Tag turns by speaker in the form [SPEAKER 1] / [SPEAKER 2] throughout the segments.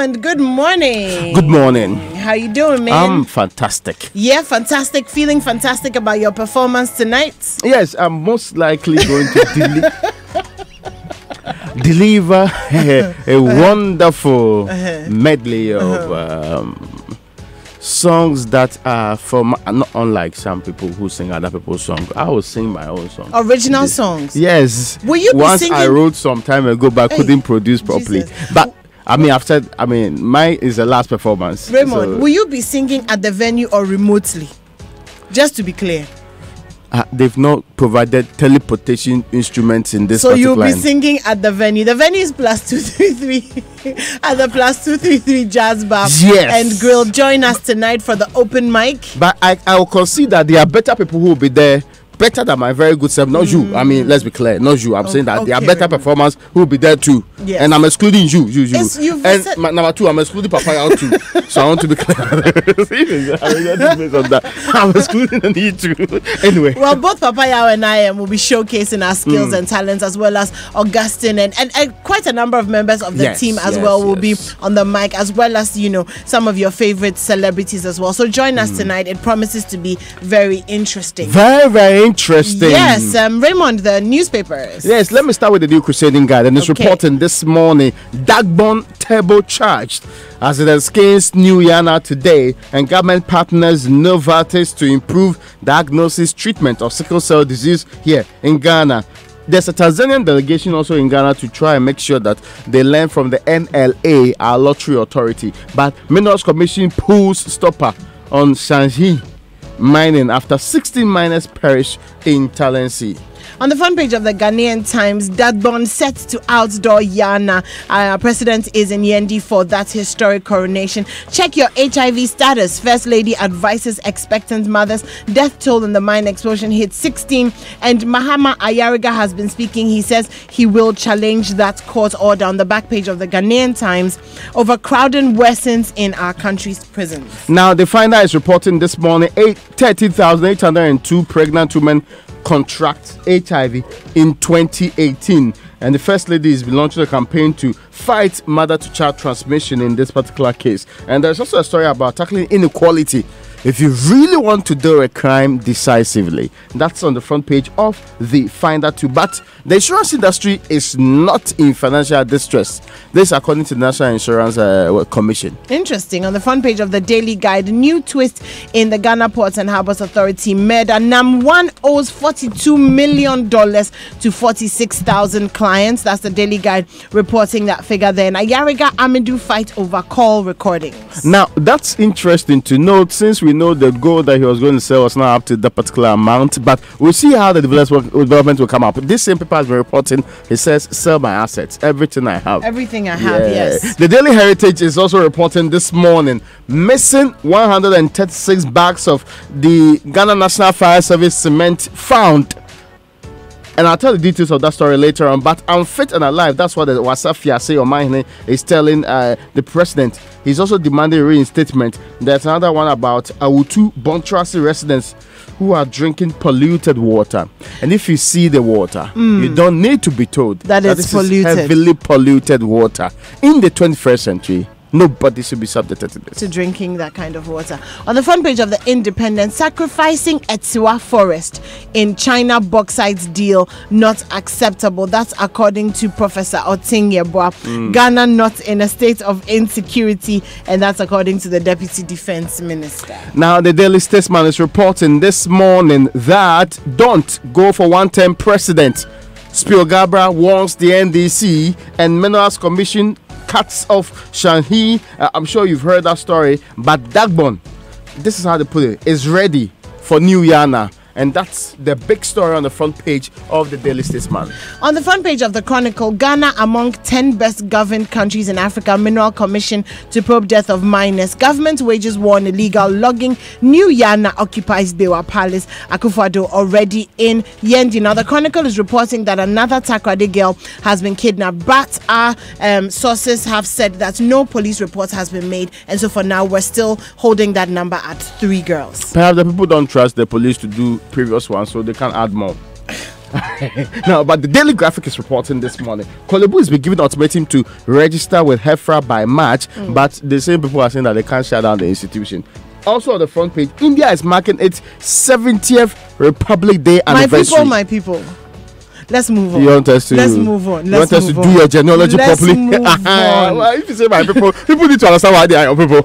[SPEAKER 1] Raymond, good morning.
[SPEAKER 2] Good morning.
[SPEAKER 1] How you doing, man?
[SPEAKER 2] I'm fantastic.
[SPEAKER 1] Yeah, fantastic. Feeling fantastic about your performance tonight?
[SPEAKER 2] Yes, I'm most likely going to deliver a wonderful medley of songs that are from, not unlike some people who sing other people's songs. I will sing my own song.
[SPEAKER 1] Original songs?
[SPEAKER 2] Yes.
[SPEAKER 1] Will you be
[SPEAKER 2] Once
[SPEAKER 1] singing?
[SPEAKER 2] I wrote some time ago, but couldn't produce properly.
[SPEAKER 1] Jesus.
[SPEAKER 2] But mine is the last performance.
[SPEAKER 1] Raymond, will you be singing at the venue or remotely? Just to be clear.
[SPEAKER 2] They've not provided teleportation instruments in this
[SPEAKER 1] So
[SPEAKER 2] particular
[SPEAKER 1] you'll be singing at the venue. The venue is +233 at the +233 Jazz Bar and Grill. Join us tonight for the open mic.
[SPEAKER 2] But I will concede that there are better people who will be there, better than my very good self. Not you. I mean, let's be clear. Not you. I'm saying that there are better performers who will be there too.
[SPEAKER 1] Yes.
[SPEAKER 2] And I'm excluding you. And
[SPEAKER 1] said...
[SPEAKER 2] number two, I'm excluding Papaya too. So I want to be clear. I'm excluding you too. Anyway.
[SPEAKER 1] Well, both Papaya and I will be showcasing our skills and talents, as well as Augustine and quite a number of members of the team as well will be on the mic, as well as, some of your favorite celebrities as well. So join us tonight. It promises to be very interesting.
[SPEAKER 2] Very, very interesting.
[SPEAKER 1] Yes, Raymond, the newspapers.
[SPEAKER 2] Yes, let me start with the New Crusading Guide, and it's reporting this morning: Dagbon turbocharged as it has against New Yana today, and government partners Novartis to improve diagnosis treatment of sickle cell disease here in Ghana. There's a Tanzanian delegation also in Ghana to try and make sure that they learn from the NLA, our lottery authority. But Minerals Commission pulls stopper on Shanxi mining after 16 miners perish in Talensi.
[SPEAKER 1] On the front page of the Ghanaian Times, Dagbon set to outdoor Yana. Our president is in Yendi for that historic coronation. Check your HIV status. First Lady advises expectant mothers. Death toll in the mine explosion hit 16. And Mahama Ayariga has been speaking. He says he will challenge that court order. On the back page of the Ghanaian Times, overcrowding worsens in our country's prisons.
[SPEAKER 2] Now, the Finder is reporting this morning 13,802 pregnant women contract HIV in 2018, and the First Lady has been launching a campaign to fight mother-to-child transmission in this particular case. And there's also a story about tackling inequality. If you really want to do a crime decisively, that's on the front page of the Finder too. But the insurance industry is not in financial distress. This according to the National Insurance Commission. Interesting.
[SPEAKER 1] On the front page of the Daily Guide, new twist in the Ghana Ports and Harbours Authority murder. NAM1 owes $42 million to 46,000 clients. That's the Daily Guide reporting that figure there. And Ayariga Amidu fight over call recordings.
[SPEAKER 2] Now, that's interesting to note, since we know the gold that he was going to sell was not up to that particular amount, but we'll see how the development will come up. This same paper has been reporting, it says, sell my assets, everything I have.
[SPEAKER 1] Everything I have, yes.
[SPEAKER 2] The Daily Heritage is also reporting this morning, missing 136 bags of the Ghana National Fire Service cement found. And I'll tell the details of that story later on. But unfit and alive, that's what the Wasafia say or mine is telling the president. He's also demanding reinstatement. There's another one about Awutu Bontrasi residents who are drinking polluted water. And if you see the water, you don't need to be told
[SPEAKER 1] that it's polluted.
[SPEAKER 2] Heavily polluted water in the 21st century. Nobody should be subjected to this.
[SPEAKER 1] To drinking that kind of water. On the front page of the Independent, sacrificing Etsiwa Forest in China bauxite deal not acceptable. That's according to Professor Oting Yeboah. Ghana not in a state of insecurity, and that's according to the Deputy Defense Minister.
[SPEAKER 2] Now, the Daily Statesman is reporting this morning that don't go for one-term president. Spiogabra warns the NDC, and Minerals Commission cuts off Shanxi. I'm sure you've heard that story, but Dagbon, this is how they put it, is ready for New Yana. And that's the big story on the front page of the Daily Statesman.
[SPEAKER 1] On the front page of the Chronicle, Ghana among 10 best governed countries in Africa. Mineral Commission to probe death of miners. Government wages war on illegal logging. New Yana occupies Dewa Palace. Akufo-Addo already in Yendi. Now, the Chronicle is reporting that another Takoradi girl has been kidnapped, but our sources have said that no police report has been made. And so for now, we're still holding that number at 3 girls.
[SPEAKER 2] Perhaps the people don't trust the police to do previous ones, so they can add more. Now, but the Daily Graphic is reporting this morning. Kolebu has been given ultimatum to register with HEFRA by March, but the same people are saying that they can't shut down the institution. Also on the front page, India is marking its 70th Republic Day anniversary.
[SPEAKER 1] My people. Let's move on.
[SPEAKER 2] You want us to?
[SPEAKER 1] Let's move on.
[SPEAKER 2] You want us to do your genealogy properly?
[SPEAKER 1] Move on.
[SPEAKER 2] Well, if you say my people, people need to understand why they are your people.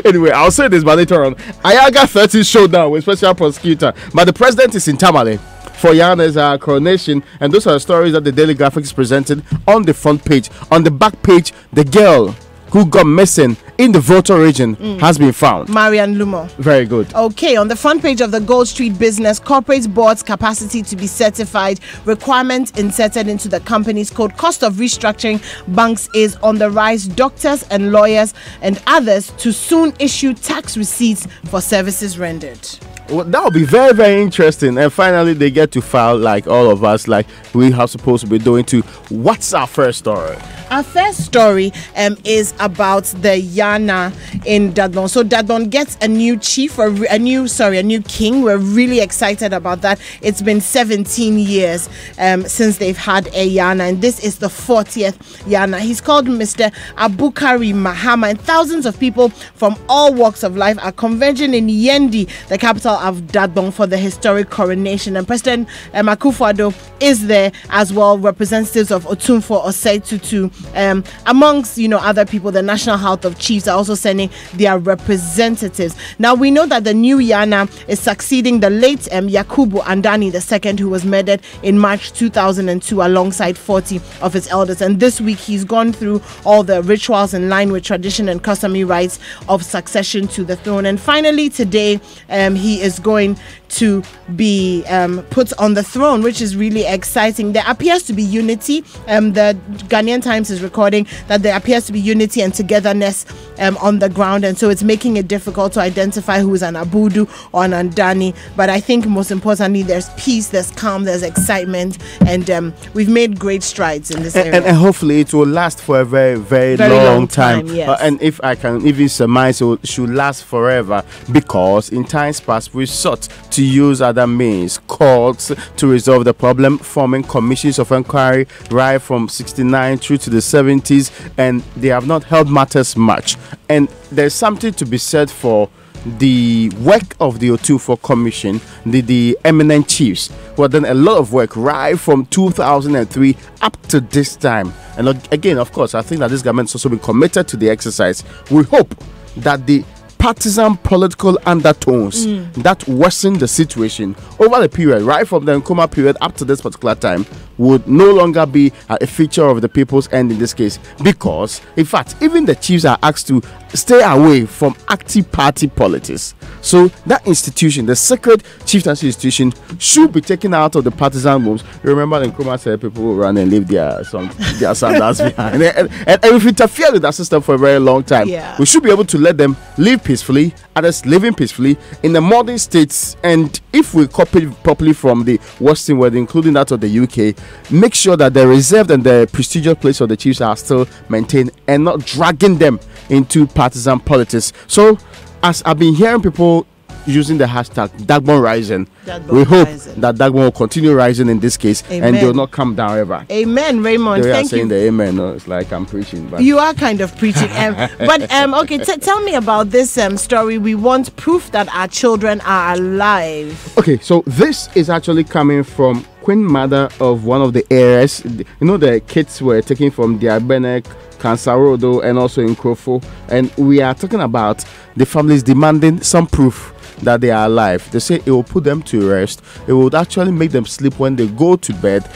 [SPEAKER 2] Anyway, I'll say this, but later on, Ayaga 30 showdown with special prosecutor. But the president is in Tamale for Yana's coronation, and those are the stories that the Daily Graphic is presented on the front page. On the back page, the girl who got missing in the Voto region has been found.
[SPEAKER 1] Marian Lumo.
[SPEAKER 2] Very good.
[SPEAKER 1] Okay, on the front page of the Gold Street Business, corporate board's capacity to be certified, requirements inserted into the company's code, cost of restructuring banks is on the rise, doctors and lawyers and others to soon issue tax receipts for services rendered.
[SPEAKER 2] Well, that will be very, very interesting. And finally, they get to file like all of us, like we are supposed to be doing too. What's our first story?
[SPEAKER 1] Our first story is about the Yana in Dadbon. So Dadbon gets a new chief, a new king. We're really excited about that. It's been 17 years since they've had a Yana, and this is the 40th Yana. He's called Mr. Abukari Mahama, and thousands of people from all walks of life are converging in Yendi, the capital of Dadbon, for the historic coronation. And President Akufo-Addo is there as well. Representatives of Otumfuo Osei Tutu, amongst other people. The National Health of Chiefs are also sending their representatives. Now we know that the new Yana is succeeding the late Yakubu Andani II, who was murdered in March 2002 alongside 40 of his elders. And this week he's gone through all the rituals in line with tradition and customary rites of succession to the throne. And finally today he is going to be put on the throne, which is really exciting. There appears to be unity. The Ghanaian Times is recording that there appears to be unity and togetherness on the ground, and so it's making it difficult to identify who is an Abudu or an Andani. But I think most importantly, there's peace, there's calm, there's excitement, and we've made great strides in this area.
[SPEAKER 2] And hopefully it will last for a very, very, long time.
[SPEAKER 1] Yes.
[SPEAKER 2] And if I can even surmise, it should last forever, because in times past we sought to use other means, courts, to resolve the problem, forming commissions of inquiry right from 69 through to the 70s, and they have not held matters much. And there's something to be said for the work of the Otumfuo Commission, the eminent chiefs who have done a lot of work right from 2003 up to this time. And again, of course, I think that this government has also been committed to the exercise. We hope that the partisan political undertones that worsen the situation over the period, right from the Nkrumah period up to this particular time, would no longer be a feature of the people's end in this case, because in fact even the chiefs are asked to stay away from active party politics. So that institution, the sacred chieftaincy institution, should be taken out of the partisan rooms. Remember, the Nkrumah said people will run and leave their sandals behind, and we've interfered with that system for a very long time. We should be able to let them live peacefully, others living peacefully in the modern states. And if we copy properly from the Western world, including that of the UK, make sure that the reserved and the prestigious place of the chiefs are still maintained and not dragging them into partisan politics. So, as I've been hearing people using the hashtag Dagbon Rising, we hope that Dagbon will continue rising in this case. Amen. And they will not come down ever.
[SPEAKER 1] Amen, Raymond.
[SPEAKER 2] They are
[SPEAKER 1] Thank
[SPEAKER 2] saying
[SPEAKER 1] you.
[SPEAKER 2] The amen. No, it's like I'm preaching. But
[SPEAKER 1] you are kind of preaching. Okay, tell me about this story. We want proof that our children are alive.
[SPEAKER 2] Okay, so this is actually coming from Queen Mother of one of the heirs. The kids were taken from Diabenek, Kansarodo, and also in Krofo. And we are talking about the families demanding some proof that they are alive. They say it will put them to rest. It will actually make them sleep when they go to bed.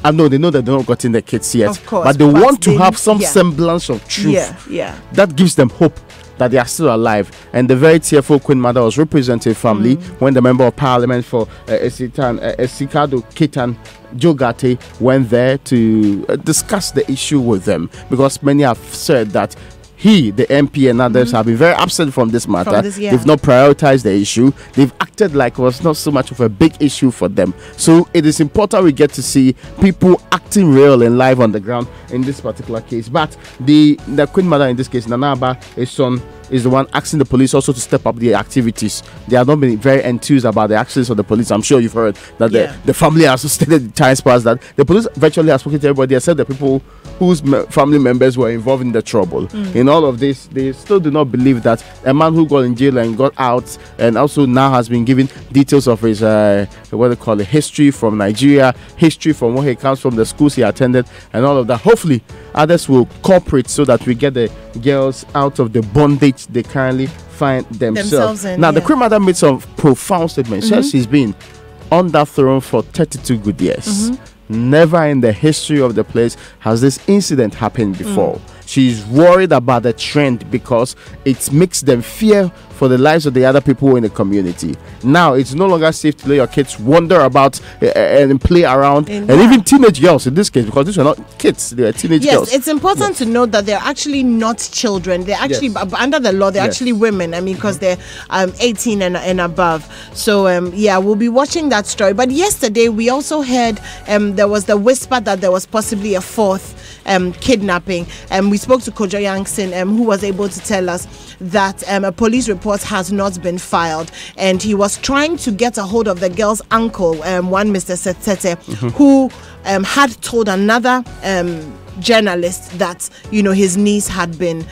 [SPEAKER 2] I know they know that they're not gotten the kids yet,
[SPEAKER 1] of course,
[SPEAKER 2] but they want to have some semblance of truth. That gives them hope that they are still alive. And the very tearful Queen Mother was representing family when the Member of Parliament for Esikado Ketan Jogate went there to discuss the issue with them, because many have said that he, the MP, and others have been very absent from this matter. They've not prioritized the issue. They've acted like it was not so much of a big issue for them. So it is important we get to see people acting real and live on the ground in this particular case. But the Queen Mother in this case, Nana Aba, his son, is the one asking the police also to step up their activities. They have not been very enthused about the actions of the police. I'm sure you've heard that the family has stated in times past that the police virtually has spoken to everybody except the people whose family members were involved in the trouble. In all of this, they still do not believe that a man who got in jail and got out and also now has been given details of his what they call it, history from Nigeria, history from where he comes from, the schools he attended, and all of that. Hopefully others will cooperate so that we get the girls out of the bondage they currently find themselves in. Now the Queen Mother made some profound statements. Says she's been on that throne for 32 good years. Never in the history of the place has this incident happened before. She's worried about the trend because it makes them fear for the lives of the other people in the community. Now it's no longer safe to let your kids wander about and play around, and even teenage girls in this case, because these were not kids, they were teenage girls.
[SPEAKER 1] Yes, it's important to note that they're actually not children. They're actually under the law. They're actually women. I mean, because they're 18 and above. So we'll be watching that story. But yesterday we also heard there was the whisper that there was possibly a fourth kidnapping. We spoke to Kojo Yankson, who was able to tell us that a police report has not been filed, and he was trying to get a hold of the girl's uncle, one Mr. Setete, who had told another journalist that his niece had been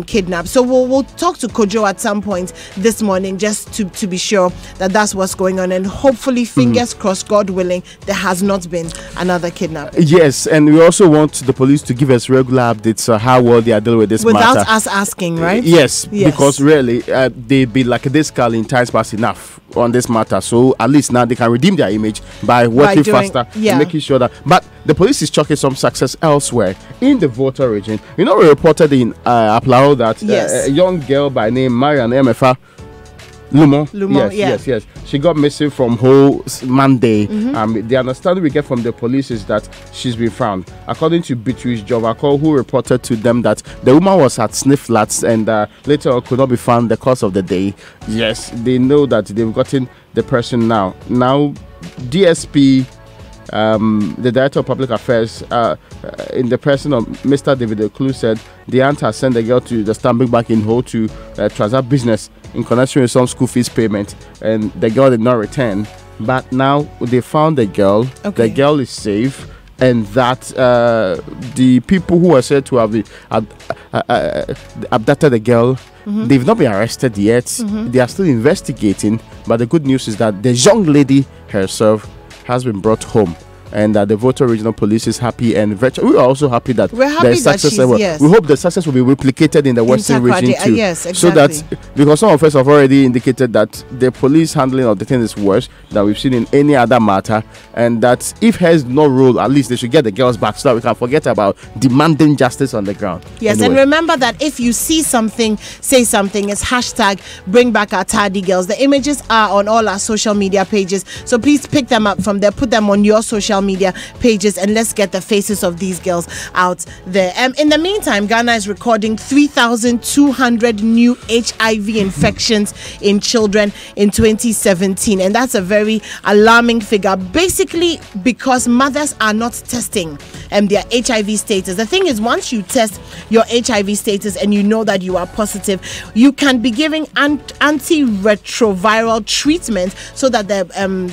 [SPEAKER 1] kidnapped. So we'll talk to Kojo at some point this morning just to be sure that that's what's going on, and hopefully, fingers crossed, God willing, there has not been another kidnapping.
[SPEAKER 2] Yes, and we also want the police to give us regular updates on how well they are dealing with this
[SPEAKER 1] without
[SPEAKER 2] matter.
[SPEAKER 1] us asking, right?
[SPEAKER 2] Yes, because really they've been like this girl in times past enough on this matter, so at least now they can redeem their image by working faster, making sure that. But the police is chalking some success elsewhere in the Volta region. We reported in Aplao that a young girl by name Marian MFA Lumo. Yes. She got missing from whole Monday. The understanding we get from the police is that she's been found. According to Beatrice Jovako, who reported to them that the woman was at Sniff Flats and later on could not be found the course of the day. Yes, they know that they've gotten the person now. Now, DSP, the Director of Public Affairs, in the person of Mr. David Oklu, said the aunt has sent the girl to the Stanbic Bank in Ho to transact business in connection with some school fees payment, and the girl did not return. But now they found the girl. The girl is safe, and that the people who are said to have abducted the girl, they've not been arrested yet. They are still investigating. But the good news is that the young lady herself has been brought home, and that the Volta Regional Police is happy, and we are also happy that the success. We hope the success will be replicated in the Western region too.
[SPEAKER 1] Yes, exactly.
[SPEAKER 2] So that, because some of us have already indicated that the police handling of the thing is worse than we've seen in any other matter, and that if heads not rule, at least they should get the girls back so that we can forget about demanding justice on the ground.
[SPEAKER 1] Yes, anyway. And remember that if you see something, say something. It's hashtag bring back our tardy girls. The images are on all our social media pages, so please pick them up from there, put them on your social media pages, and let's get the faces of these girls out there. In the meantime, Ghana is recording 3,200 new HIV infections in children in 2017, and that's a very alarming figure, basically because mothers are not testing their HIV status. The thing is, once you test your HIV status and you know that you are positive, you can be giving antiretroviral treatment so that the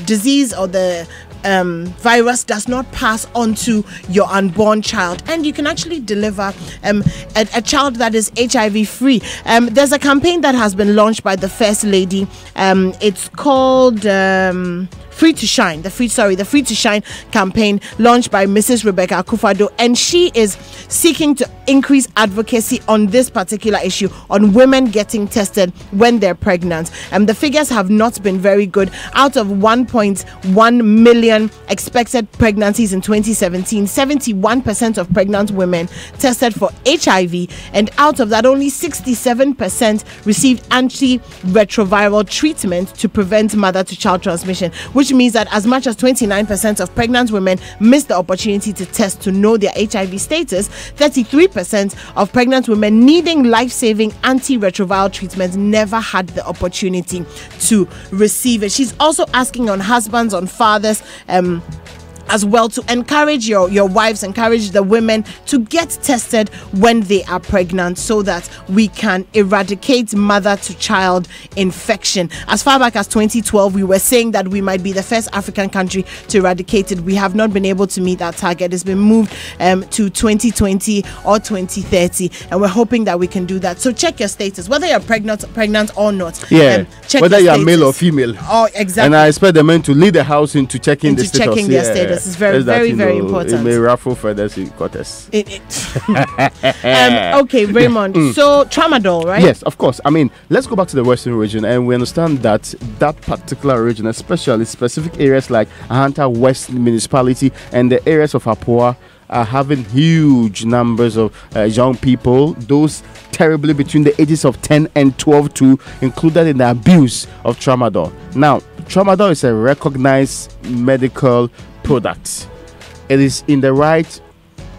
[SPEAKER 1] disease or the virus does not pass on to your unborn child, and you can actually deliver a child that is HIV free. There's a campaign that has been launched by the First Lady. It's called Free to Shine, the Free to Shine campaign, launched by Mrs. Rebecca Akufo-Addo, and she is seeking to increase advocacy on this particular issue, on women getting tested when they're pregnant. The figures have not been very good. Out of 1.1 million expected pregnancies in 2017, 71% of pregnant women tested for HIV, and out of that, only 67% received antiretroviral treatment to prevent mother-to-child transmission, which means that as much as 29% of pregnant women missed the opportunity to test to know their HIV status. 33% of pregnant women needing life-saving antiretroviral treatment never had the opportunity to receive it. She's also asking on husbands, on fathers, as well to encourage your wives, encourage the women to get tested when they are pregnant so that we can eradicate mother to child infection. As far back as 2012, we were saying that we might be the first African country to eradicate it. We have not been able to meet that target. It's been moved to 2020 or 2030, and we're hoping that we can do that. So check your status, whether you're pregnant or not.
[SPEAKER 2] Yeah,
[SPEAKER 1] check
[SPEAKER 2] whether you're
[SPEAKER 1] status.
[SPEAKER 2] male or female.
[SPEAKER 1] Oh, exactly.
[SPEAKER 2] And I expect the men to lead the house into checking the status.
[SPEAKER 1] Checking their status is very, very, very important.
[SPEAKER 2] It may ruffle feathers in quarters.
[SPEAKER 1] Okay, Raymond. So tramadol, right?
[SPEAKER 2] Yes, of course. I mean, let's go back to the Western region, and we understand that that particular region, especially specific areas like Ahanta West Municipality and the areas of Apua, are having huge numbers of young people, those terribly between the ages of 10 and 12 too, included in the abuse of tramadol. Now, tramadol is a recognized medical product. It is in the right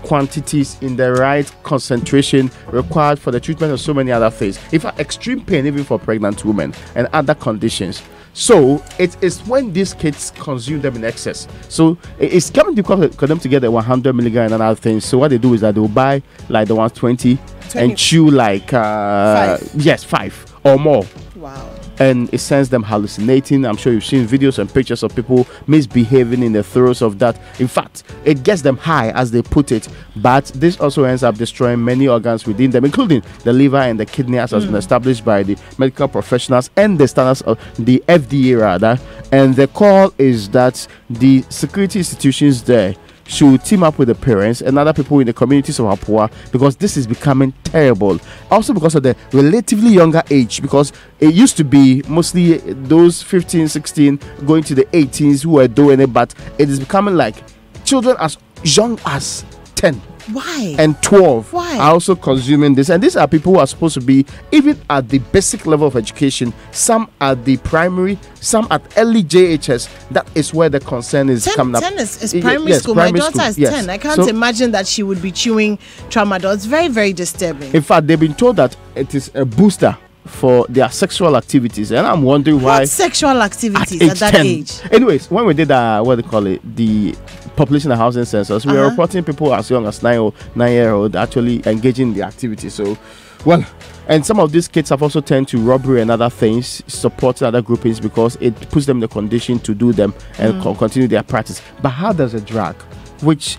[SPEAKER 2] quantities, in the right concentration required for the treatment of so many other things. In fact, extreme pain even for pregnant women and other conditions. So it is when these kids consume them in excess. So it's coming difficult for them to get the 100 milligram and other things. So what they do is that they will buy like the 120 and chew like 5 or more.
[SPEAKER 1] Wow.
[SPEAKER 2] And it sends them hallucinating. I'm sure you've seen videos and pictures of people misbehaving in the throes of that. In fact, it gets them high, as they put it, but this also ends up destroying many organs within them, including the liver and the kidney, as has been established by the medical professionals and the standards of the FDA rather. And the call is that the security institutions there should team up with the parents and other people in the communities of Apua, because this is becoming terrible. Also because of the relatively younger age, because it used to be mostly those 15, 16 going to the 18s who are doing it, but it is becoming like children as young as 10.
[SPEAKER 1] Why?
[SPEAKER 2] And 12
[SPEAKER 1] Why?
[SPEAKER 2] are also consuming this. And these are people who are supposed to be even at the basic level of education, some at the primary, some at early JHS. That is where the concern is coming up.
[SPEAKER 1] 10 is primary school. My daughter is 10. I can't imagine that she would be chewing tramadol. It's very, very disturbing.
[SPEAKER 2] In fact, they've been told that it is a booster for their sexual activities, and I'm wondering why.
[SPEAKER 1] What sexual activities at that
[SPEAKER 2] 10.
[SPEAKER 1] age?
[SPEAKER 2] Anyways, when we did the population and housing census, we were reporting people as young as 9-year-old actually engaging in the activity. So, well, and some of these kids have also turned to robbery and other things, supporting other groupings, because it puts them in the condition to do them and continue their practice. But how does a drug, which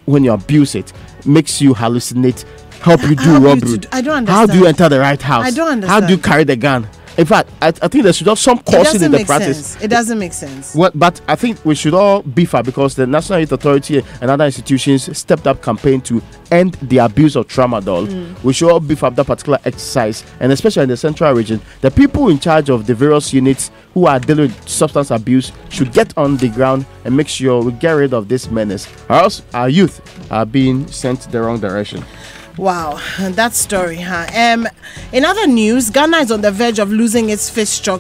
[SPEAKER 2] when you abuse it, makes you hallucinate, help you do robbery?
[SPEAKER 1] I don't understand.
[SPEAKER 2] How do you enter the right house?
[SPEAKER 1] I don't understand.
[SPEAKER 2] How do you carry the gun? In fact, I think there should have some caution in the practice.
[SPEAKER 1] It doesn't make sense.
[SPEAKER 2] Well, but I think we should all beef up, because the National Youth Authority and other institutions stepped up campaign to end the abuse of tramadol. We should all beef up that particular exercise, and especially in the central region, the people in charge of the various units who are dealing with substance abuse should get on the ground and make sure we get rid of this menace, or else our youth are being sent the wrong direction.
[SPEAKER 1] Wow, that story, huh? In other news, Ghana is on the verge of losing its fish stock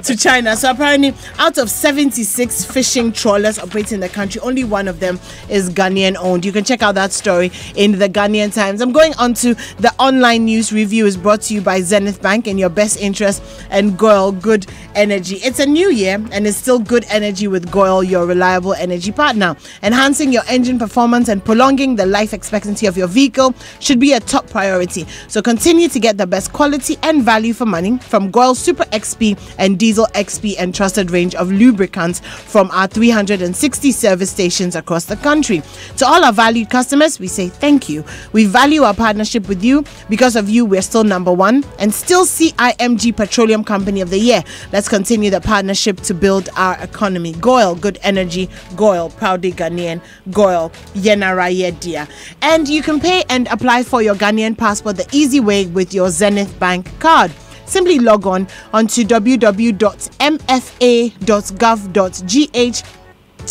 [SPEAKER 1] to China. So apparently, out of 76 fishing trawlers operating in the country, only one of them is Ghanaian owned. You can check out that story in the Ghanaian Times. I'm going on to the online news review. Is brought to you by Zenith Bank, in your best interest, and Goil Good Energy. It's a new year, and it's still good energy with Goil, your reliable energy partner. Enhancing your engine performance and prolonging the life expectancy of your vehicle should be a top priority. So continue to get the best quality and value for money from Goil Super XP and Diesel XP and trusted range of lubricants from our 360 service stations across the country. To all our valued customers, we say thank you. We value our partnership with you. Because of you, we're still number one and still CIMG Petroleum Company of the Year. Let's continue the partnership to build our economy. Goil Good Energy, Goil proudly Ghanaian, Goil Yenara Dia. And you can pay and apply for your Ghanaian passport the easy way with your Zenith Bank card. Simply log on onto www.mfa.gov.gh.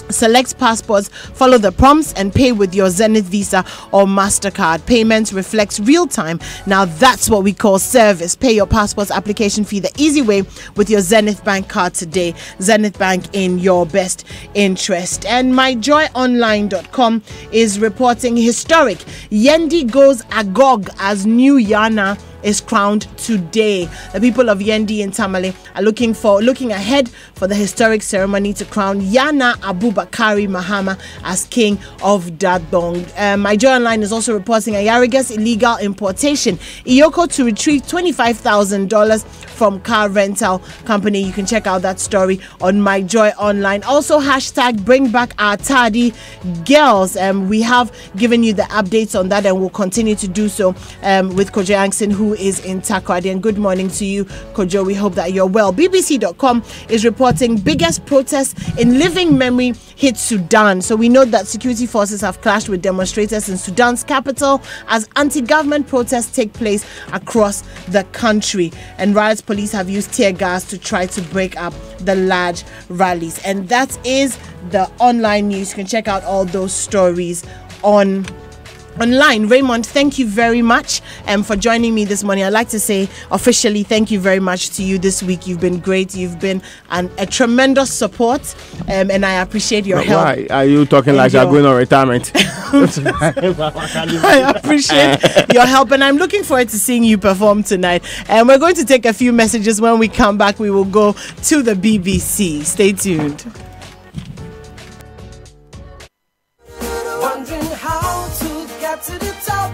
[SPEAKER 1] Select passports, follow the prompts, and pay with your Zenith Visa or MasterCard. Payments reflects real time. Now that's what we call service. Pay your passport's application fee the easy way with your Zenith Bank card today. Zenith Bank, in your best interest. And myjoyonline.com is reporting historic. Yendi goes agog as new Yana is crowned today. The people of Yendi and Tamale are looking ahead for the historic ceremony to crown Yana Abubakari Mahama as king of Dadbong. My Joy Online is also reporting Ayariga's illegal importation. Iyoko to retrieve $25,000 from car rental company. You can check out that story on My Joy Online. Also, hashtag bring back our tardy girls. We have given you the updates on that, and we'll continue to do so with Kojo Yankson, who is in Takoradi. And good morning to you, Kojo. We hope that you're well. BBC.com is reporting biggest protests in living memory hit Sudan. So we know that security forces have clashed with demonstrators in Sudan's capital as anti-government protests take place across the country. And riots police have used tear gas to try to break up the large rallies. And that is the online news. You can check out all those stories online. Raymond, thank you very much for joining me this morning. I'd like to say officially thank you very much to you this week. You've been great. You've been a tremendous support, and I appreciate your help.
[SPEAKER 2] Why are you talking like you're going on retirement?
[SPEAKER 1] I appreciate your help, and I'm looking forward to seeing you perform tonight. And we're going to take a few messages. When we come back, we will go to the BBC. Stay tuned.
[SPEAKER 3] Wondering how to get to the top.